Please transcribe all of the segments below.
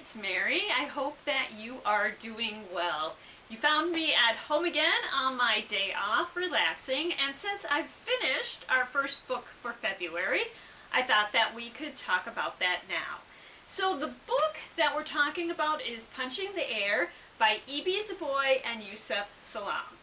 it's Mary. I hope that you are doing well. You found me at home again on my day off, relaxing, and since I've finished our first book for February, I thought that we could talk about that now. So the book that we're talking about is Punching the Air by Zoboi and Yusef Salaam.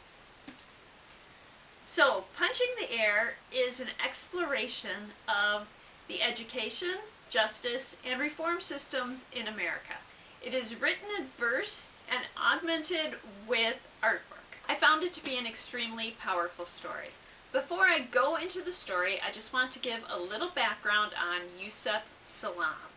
So, Punching the Air is an exploration of the education, justice, and reform systems in America. It is written in verse and augmented with artwork. I found it to be an extremely powerful story. Before I go into the story, I just want to give a little background on Yusef Salaam.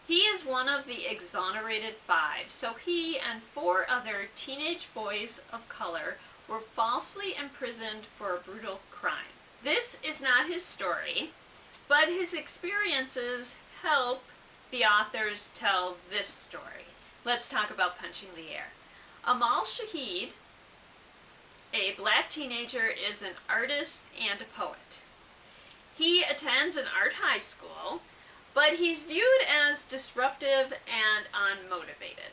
He is one of the exonerated 5, so he and 4 other teenage boys of color were falsely imprisoned for a brutal crime. This is not his story, but his experiences help the authors tell this story. Let's talk about Punching the Air. Amal Shahid, a black teenager, is an artist and a poet. He attends an art high school, but he's viewed as disruptive and unmotivated.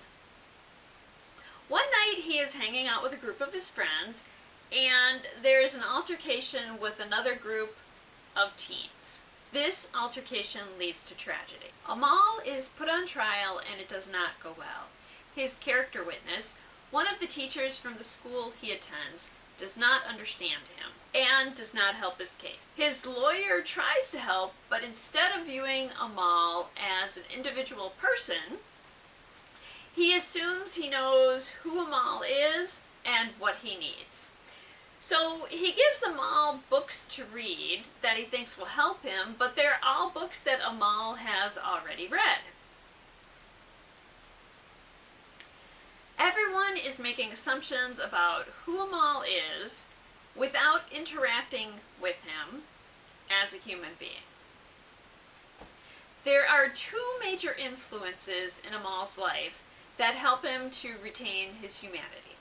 One night he is hanging out with a group of his friends, and there's an altercation with another group of teens. This altercation leads to tragedy. Amal is put on trial and it does not go well. His character witness, one of the teachers from the school he attends, does not understand him and does not help his case. His lawyer tries to help, but instead of viewing Amal as an individual person, he assumes he knows who Amal is and what he needs. So he gives Amal books to read that he thinks will help him, but they're all books that Amal has already read. Everyone is making assumptions about who Amal is without interacting with him as a human being. There are 2 major influences in Amal's life that help him to retain his humanity: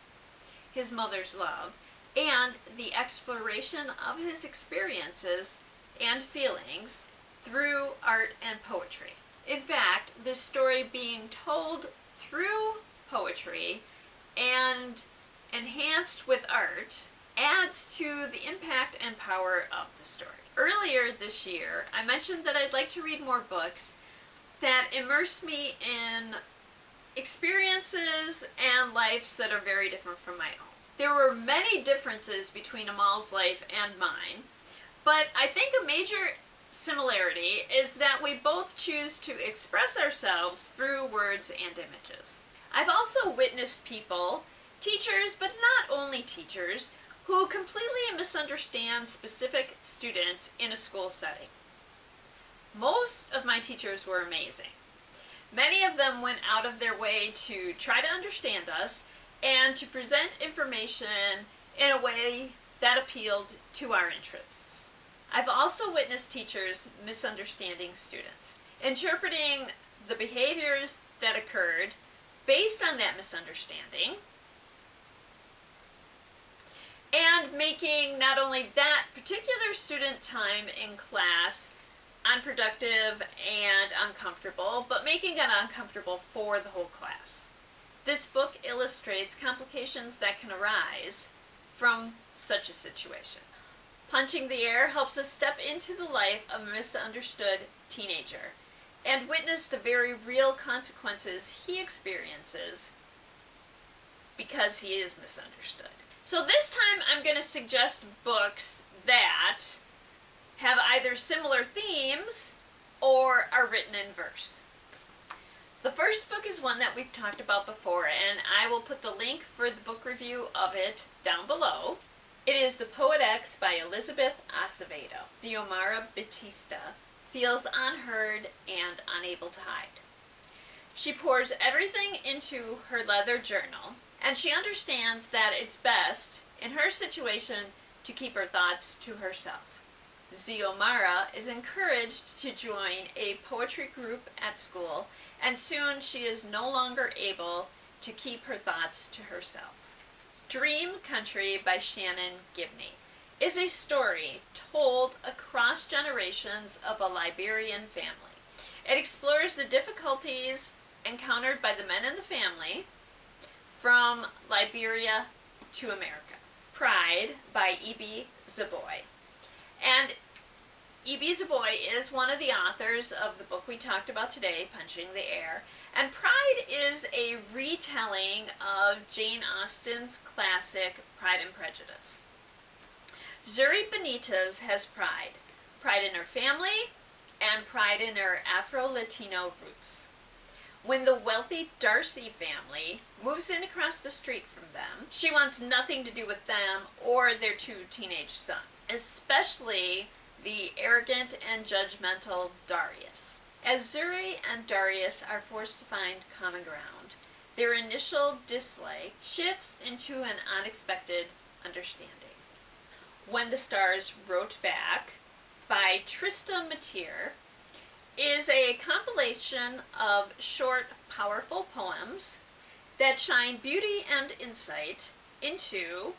his mother's love and the exploration of his experiences and feelings through art and poetry. In fact, this story being told through poetry and enhanced with art adds to the impact and power of the story. Earlier this year, I mentioned that I'd like to read more books that immerse me in experiences and lives that are very different from my own. There were many differences between Amal's life and mine, but I think a major similarity is that we both choose to express ourselves through words and images. I've also witnessed people, teachers, but not only teachers, who completely misunderstand specific students in a school setting. Most of my teachers were amazing. Many of them went out of their way to try to understand us and to present information in a way that appealed to our interests. I've also witnessed teachers misunderstanding students, interpreting the behaviors that occurred based on that misunderstanding, and making not only that particular student time in class unproductive and uncomfortable, but making it uncomfortable for the whole class. This book illustrates complications that can arise from such a situation. Punching the Air helps us step into the life of a misunderstood teenager and witness the very real consequences he experiences because he is misunderstood. So this time I'm going to suggest books that have either similar themes or are written in verse. The first book is one that we've talked about before, and I will put the link for the book review of it down below. It is The Poet X by Elizabeth Acevedo. Xiomara Batista feels unheard and unable to hide. She pours everything into her leather journal, and she understands that it's best in her situation to keep her thoughts to herself. Xiomara is encouraged to join a poetry group at school, and soon she is no longer able to keep her thoughts to herself. Dream Country by Shannon Gibney is a story told across generations of a Liberian family. It explores the difficulties encountered by the men in the family from Liberia to America. Pride by E.B. Zoboi. And E.B. Zoboi is one of the authors of the book we talked about today, Punching the Air. And Pride is a retelling of Jane Austen's classic Pride and Prejudice. Zuri Benitez has pride. Pride in her family and pride in her Afro-Latino roots. When the wealthy Darcy family moves in across the street from them, she wants nothing to do with them or their 2 teenage sons, especially the arrogant and judgmental Darius. As Zuri and Darius are forced to find common ground, their initial dislike shifts into an unexpected understanding. When the Stars Wrote Back by Trista Mateer is a compilation of short, powerful poems that shine beauty and insight into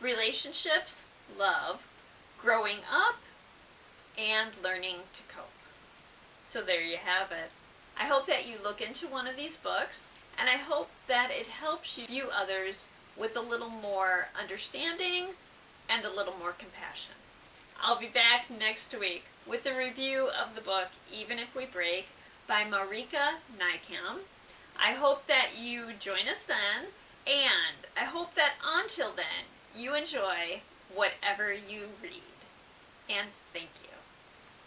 relationships, love, growing up, and learning to cope. So there you have it. I hope that you look into one of these books, and I hope that it helps you view others with a little more understanding and a little more compassion. I'll be back next week with a review of the book Even If We Break by Marika Nijkamp. I hope that you join us then, and I hope that until then, you enjoy whatever you read. And thank you.